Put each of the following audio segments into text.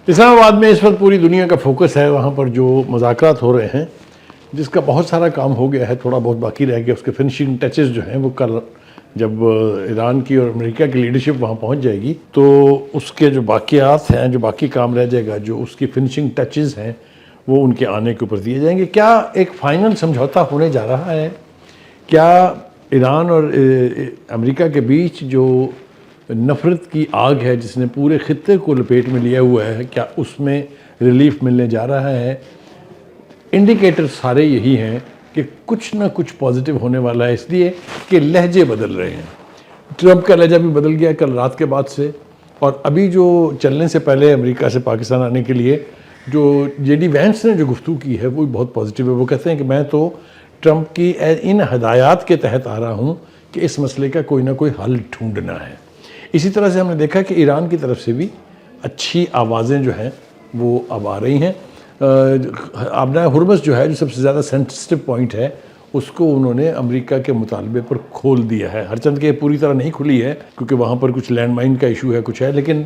اسلام آباد میں اس وقت پوری دنیا کا فوکس ہے وہاں پر جو مذاکرات ہو رہے ہیں، جس کا بہت سارا کام ہو گیا ہے، تھوڑا بہت باقی رہ گیا. اس کے فنشنگ ٹچز جو ہیں وہ کل جب ایران کی اور امریکہ کی لیڈرشپ وہاں پہنچ جائے گی تو اس کے جو باقیات ہیں، جو باقی کام رہ جائے گا، جو اس کی فنشنگ ٹچز ہیں، وہ ان کے آنے کے اوپر دیے جائیں گے. کیا ایک فائنل سمجھوتا ہونے جا رہا ہے؟ کیا ایران اور امریکہ کے بیچ جو نفرت کی آگ ہے جس نے پورے خطے کو لپیٹ میں لیا ہوا ہے، کیا اس میں ریلیف ملنے جا رہا ہے؟ انڈیکیٹر سارے یہی ہیں کہ کچھ نہ کچھ پازیٹیو ہونے والا ہے، اس لیے کہ لہجے بدل رہے ہیں. ٹرمپ کا لہجہ بھی بدل گیا کل رات کے بعد سے، اور ابھی جو چلنے سے پہلے امریکہ سے پاکستان آنے کے لیے جو جے ڈی وینس نے جو گفتگو کی ہے وہ بھی بہت پازیٹیو ہے. وہ کہتے ہیں کہ میں تو ٹرمپ کی ان ہدایات کے تحت آ رہا ہوں کہ اس مسئلے کا کوئی نہ کوئی حل ڈھونڈنا ہے. اسی طرح سے ہم نے دیکھا کہ ایران کی طرف سے بھی اچھی آوازیں جو ہیں وہ اب آ رہی ہیں. آبنائے ہرمز جو ہے، جو سب سے زیادہ سینسٹیو پوائنٹ ہے، اس کو انہوں نے امریکہ کے مطالبے پر کھول دیا ہے. ہرچند کہ پوری طرح نہیں کھلی ہے کیونکہ وہاں پر کچھ لینڈ مائن کا ایشو ہے، کچھ ہے، لیکن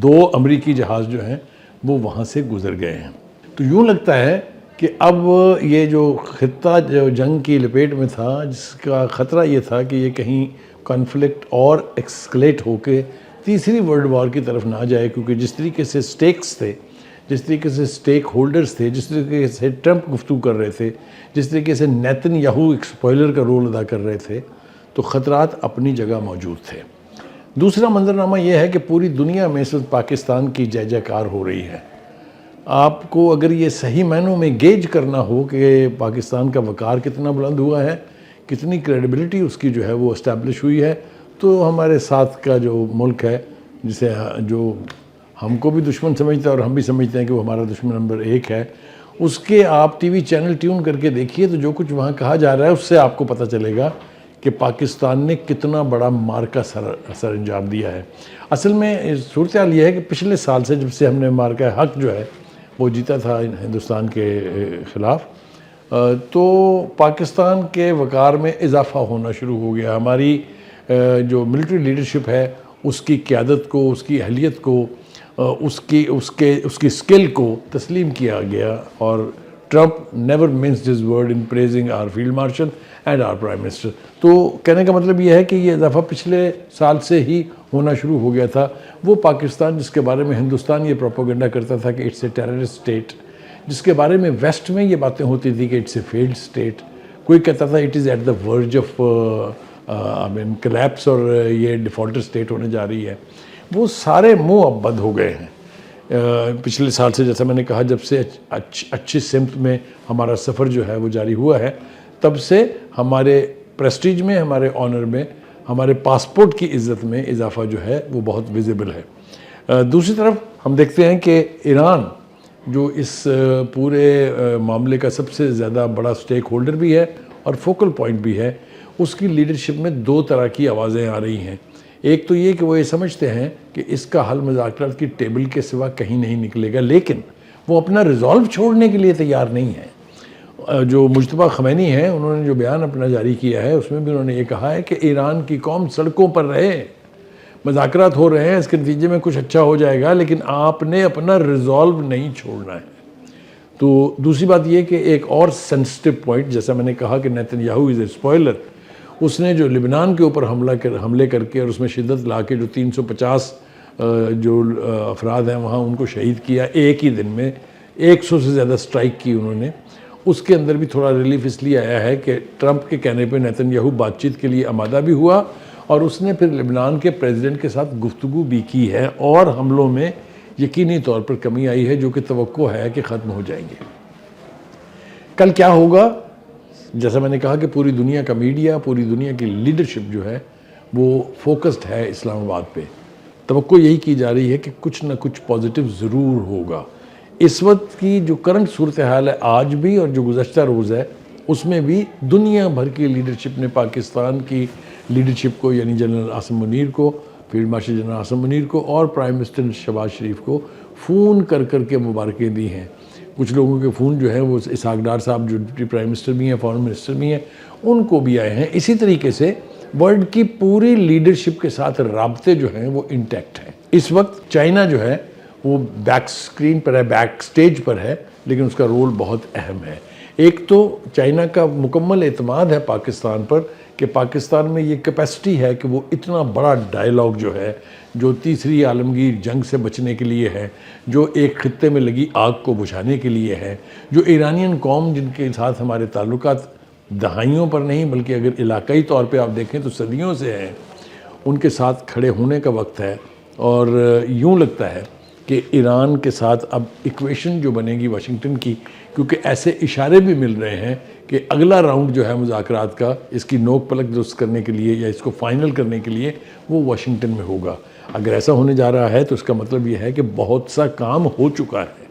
2 امریکی جہاز جو ہیں وہ وہاں سے گزر گئے ہیں. تو یوں لگتا ہے کہ اب یہ جو خطہ جو جنگ کی لپیٹ میں تھا، جس کا خطرہ یہ تھا کہ یہ کہیں کانفلکٹ اور ایکسکلیٹ ہو کے تیسری ورلڈ وار کی طرف نہ جائے، کیونکہ جس طریقے سے سٹیکس تھے، جس طریقے سے سٹیک ہولڈرز تھے، جس طریقے سے ٹرمپ گفتگو کر رہے تھے، جس طریقے سے نیتن یاہو ایک سپوائلر کا رول ادا کر رہے تھے، تو خطرات اپنی جگہ موجود تھے. دوسرا منظرنامہ یہ ہے کہ پوری دنیا میں اس وقت پاکستان کی جے جے کار ہو رہی ہے. آپ کو اگر یہ صحیح معنوں میں گیج کرنا ہو کہ پاکستان کا وقار کتنا بلند ہوا ہے، کتنی کریڈیبلٹی اس کی جو ہے وہ اسٹیبلش ہوئی ہے، تو ہمارے ساتھ کا جو ملک ہے، جسے جو ہم کو بھی دشمن سمجھتا ہے اور ہم بھی سمجھتے ہیں کہ وہ ہمارا دشمن نمبر 1 ہے، اس کے آپ ٹی وی چینل ٹیون کر کے دیکھیے تو جو کچھ وہاں کہا جا رہا ہے اس سے آپ کو پتہ چلے گا کہ پاکستان نے کتنا بڑا مارکا سر انجام دیا ہے. اصل میں صورتحال یہ ہے کہ پچھلے سال سے جب سے ہم نے مارکا حق جو ہے وہ جیتا تھا ہندوستان کے خلاف، تو پاکستان کے وقار میں اضافہ ہونا شروع ہو گیا. ہماری جو ملٹری لیڈرشپ ہے، اس کی قیادت کو، اس کی اہلیت کو، اس کی سکل کو تسلیم کیا گیا. اور Trump never minced his words in praising our field marshal and our prime minister. تو کہنے کا مطلب یہ ہے کہ یہ اضافہ پچھلے سال سے ہی ہونا شروع ہو گیا تھا. وہ پاکستان جس کے بارے میں ہندوستان یہ پروپیگنڈا کرتا تھا کہ اٹس اے ٹیررسٹ اسٹیٹ، جس کے بارے میں ویسٹ میں یہ باتیں ہوتی تھی کہ اٹس اے فیلڈ اسٹیٹ، کوئی کہتا تھا it is at the verge of collapse اور یہ ڈیفالٹر اسٹیٹ ہونے جا رہی ہے، وہ سارے منہ اب بند ہو گئے ہیں. پچھلے سال سے، جیسا میں نے کہا، جب سے اچھی سمت میں ہمارا سفر جو ہے وہ جاری ہوا ہے، تب سے ہمارے پریسٹیج میں، ہمارے آنر میں، ہمارے پاسپورٹ کی عزت میں اضافہ جو ہے وہ بہت ویزیبل ہے. دوسری طرف ہم دیکھتے ہیں کہ ایران جو اس پورے معاملے کا سب سے زیادہ بڑا سٹیک ہولڈر بھی ہے اور فوکل پوائنٹ بھی ہے، اس کی لیڈرشپ میں 2 طرح کی آوازیں آ رہی ہیں. ایک تو یہ کہ وہ یہ سمجھتے ہیں کہ اس کا حل مذاکرات کی ٹیبل کے سوا کہیں نہیں نکلے گا، لیکن وہ اپنا ریزالو چھوڑنے کے لیے تیار نہیں ہیں. جو مجتبیٰ خمینی ہیں، انہوں نے جو بیان اپنا جاری کیا ہے، اس میں بھی انہوں نے یہ کہا ہے کہ ایران کی قوم سڑکوں پر رہے، مذاکرات ہو رہے ہیں، اس کے نتیجے میں کچھ اچھا ہو جائے گا، لیکن آپ نے اپنا ریزالو نہیں چھوڑنا ہے. تو دوسری بات یہ کہ ایک اور سینسٹیو پوائنٹ، جیسا میں نے کہا کہ نیتن یاہو از اے اسپوائلر، اس نے جو لبنان کے اوپر حملے کر کے اور اس میں شدت لا کے جو 350 جو افراد ہیں وہاں ان کو شہید کیا ایک ہی دن میں، 100 سے زیادہ سٹرائک کی انہوں نے. اس کے اندر بھی تھوڑا ریلیف اس لیے آیا ہے کہ ٹرمپ کے کہنے پہ نیتن یاہو بات چیت کے لیے آمادہ بھی ہوا، اور اس نے پھر لبنان کے پریزیڈنٹ کے ساتھ گفتگو بھی کی ہے، اور حملوں میں یقینی طور پر کمی آئی ہے جو کہ توقع ہے کہ ختم ہو جائیں گے. کل کیا ہوگا؟ جیسا میں نے کہا کہ پوری دنیا کا میڈیا، پوری دنیا کی لیڈرشپ جو ہے وہ فوکسڈ ہے اسلام آباد پہ. توقع یہی کی جا رہی ہے کہ کچھ نہ کچھ پازیٹیو ضرور ہوگا. اس وقت کی جو کرنٹ صورتحال ہے آج بھی اور جو گزشتہ روز ہے، اس میں بھی دنیا بھر کی لیڈرشپ نے پاکستان کی لیڈرشپ کو، یعنی جنرل عاصم منیر کو، field marshal general Asim Munir کو اور پرائم منسٹر شہباز شریف کو فون کر کے مبارکیں دی ہیں. کچھ لوگوں کے فون جو ہیں وہ اسحاق ڈار صاحب جو ڈپٹی پرائم منسٹر بھی ہیں، فارن منسٹر بھی ہیں، ان کو بھی آئے ہیں. اسی طریقے سے ورلڈ کی پوری لیڈرشپ کے ساتھ رابطے جو ہیں وہ انٹیکٹ ہیں. اس وقت چائنا جو ہے وہ بیک سکرین پر ہے، بیک سٹیج پر ہے، لیکن اس کا رول بہت اہم ہے۔ ایک تو چائنا کا مکمل اعتماد ہے پاکستان پر کہ پاکستان میں یہ کیپیسٹی ہے کہ وہ اتنا بڑا ڈائیلاگ جو ہے، جو تیسری عالمگیر جنگ سے بچنے کے لیے ہے، جو ایک خطے میں لگی آگ کو بجھانے کے لیے ہے، جو ایرانین قوم جن کے ساتھ ہمارے تعلقات دہائیوں پر نہیں بلکہ اگر علاقائی طور پہ آپ دیکھیں تو صدیوں سے ہیں، ان کے ساتھ کھڑے ہونے کا وقت ہے۔ اور یوں لگتا ہے کہ ایران کے ساتھ اب ایکویشن جو بنے گی واشنگٹن کی، کیونکہ ایسے اشارے بھی مل رہے ہیں کہ اگلا راؤنڈ جو ہے مذاکرات کا، اس کی نوک پلک درست کرنے کے لیے یا اس کو فائنل کرنے کے لیے، وہ واشنگٹن میں ہوگا۔ اگر ایسا ہونے جا رہا ہے تو اس کا مطلب یہ ہے کہ بہت سا کام ہو چکا ہے۔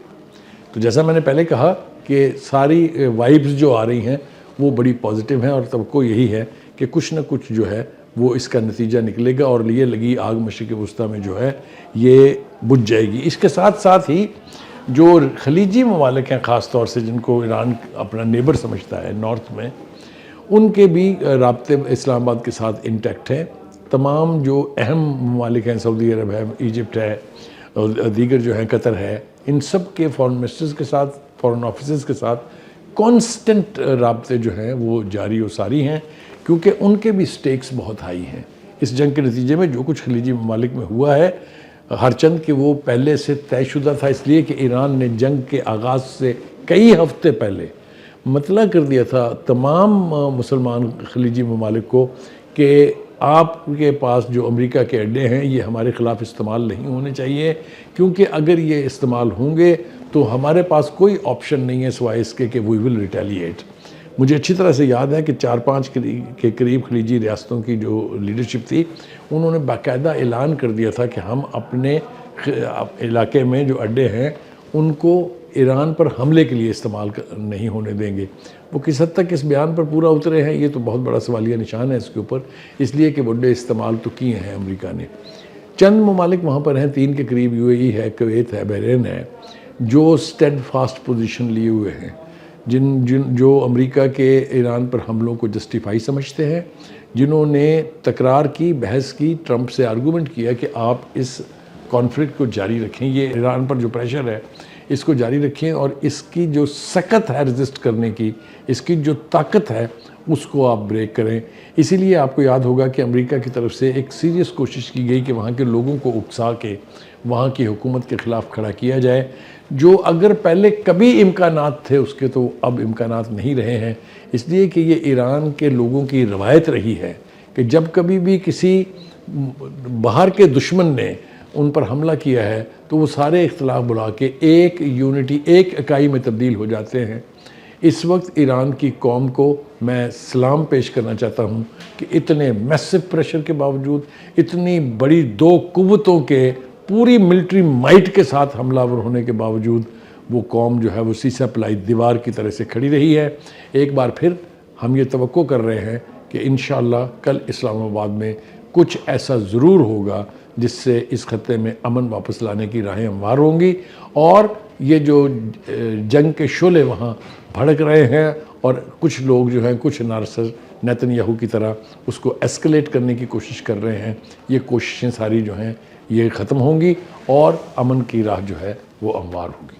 تو جیسا میں نے پہلے کہا کہ ساری وائبز جو آ رہی ہیں وہ بڑی پازیٹیو ہیں، اور توقع یہی ہے کہ کچھ نہ کچھ جو ہے وہ اس کا نتیجہ نکلے گا، اور لیے لگی آگ مشرق وسطیٰ میں جو ہے یہ بجھ جائے گی۔ اس کے ساتھ ساتھ ہی جو خلیجی ممالک ہیں، خاص طور سے جن کو ایران اپنا نیبر سمجھتا ہے نارتھ میں، ان کے بھی رابطے اسلام آباد کے ساتھ انٹیکٹ ہیں۔ تمام جو اہم ممالک ہیں، سعودی عرب ہے، ایجپٹ ہے، اور دیگر جو ہیں قطر ہے، ان سب کے فارن منسٹرز کے ساتھ، فارن آفیسز کے ساتھ کانسٹنٹ رابطے جو ہیں وہ جاری و ساری ہیں، کیونکہ ان کے بھی سٹیکس بہت ہائی ہیں۔ اس جنگ کے نتیجے میں جو کچھ خلیجی ممالک میں ہوا ہے، ہرچند کہ وہ پہلے سے طے شدہ تھا، اس لیے کہ ایران نے جنگ کے آغاز سے کئی ہفتے پہلے مطلع کر دیا تھا تمام مسلمان خلیجی ممالک کو کہ آپ کے پاس جو امریکہ کے اڈے ہیں یہ ہمارے خلاف استعمال نہیں ہونے چاہیے، کیونکہ اگر یہ استعمال ہوں گے تو ہمارے پاس کوئی آپشن نہیں ہے سوائے اس کے کہ وی ول ریٹیلیٹ۔ مجھے اچھی طرح سے یاد ہے کہ 4-5 کے قریب خلیجی ریاستوں کی جو لیڈرشپ تھی، انہوں نے باقاعدہ اعلان کر دیا تھا کہ ہم اپنے علاقے میں جو اڈے ہیں ان کو ایران پر حملے کے لیے استعمال نہیں ہونے دیں گے۔ وہ کس حد تک اس بیان پر پورا اترے ہیں یہ تو بہت بڑا سوالیہ نشان ہے اس کے اوپر، اس لیے کہ وہ اڈے استعمال تو کیے ہیں امریکہ نے۔ چند ممالک وہاں پر ہیں، 3 کے قریب، UAE ہے، کویت ہے، بحرین ہے، جو اسٹیڈ فاسٹ پوزیشن لیے ہوئے ہیں، جو امریکہ کے ایران پر حملوں کو جسٹیفائی سمجھتے ہیں، جنہوں نے تکرار کی، بحث کی، ٹرمپ سے آرگومنٹ کیا کہ آپ اس کانفلکٹ کو جاری رکھیں، یہ ایران پر جو پریشر ہے اس کو جاری رکھیں، اور اس کی جو سکت ہے ریزسٹ کرنے کی، اس کی جو طاقت ہے اس کو آپ بریک کریں۔ اسی لیے آپ کو یاد ہوگا کہ امریکہ کی طرف سے ایک سیریس کوشش کی گئی کہ وہاں کے لوگوں کو اکسا کے وہاں کی حکومت کے خلاف کھڑا کیا جائے، جو اگر پہلے کبھی امکانات تھے اس کے تو اب امکانات نہیں رہے ہیں، اس لیے کہ یہ ایران کے لوگوں کی روایت رہی ہے کہ جب کبھی بھی کسی باہر کے دشمن نے ان پر حملہ کیا ہے تو وہ سارے اختلاف بلا کے ایک یونٹی، ایک اکائی میں تبدیل ہو جاتے ہیں۔ اس وقت ایران کی قوم کو میں سلام پیش کرنا چاہتا ہوں کہ اتنے میسو پریشر کے باوجود، اتنی بڑی 2 قوتوں کے پوری ملٹری مائٹ کے ساتھ حملہ ور ہونے کے باوجود وہ قوم جو ہے وہ سیسہ پلائی دیوار کی طرح سے کھڑی رہی ہے۔ ایک بار پھر ہم یہ توقع کر رہے ہیں کہ انشاءاللہ کل اسلام آباد میں کچھ ایسا ضرور ہوگا جس سے اس خطے میں امن واپس لانے کی راہیں ہموار ہوں گی، اور یہ جو جنگ کے شعلے وہاں بھڑک رہے ہیں اور کچھ لوگ جو ہیں، کچھ نارسر نیتن یاہو کی طرح اس کو ایسکلیٹ کرنے کی کوشش کر رہے ہیں، یہ کوششیں ساری جو ہیں یہ ختم ہوں گی اور امن کی راہ جو ہے وہ ہموار ہوگی۔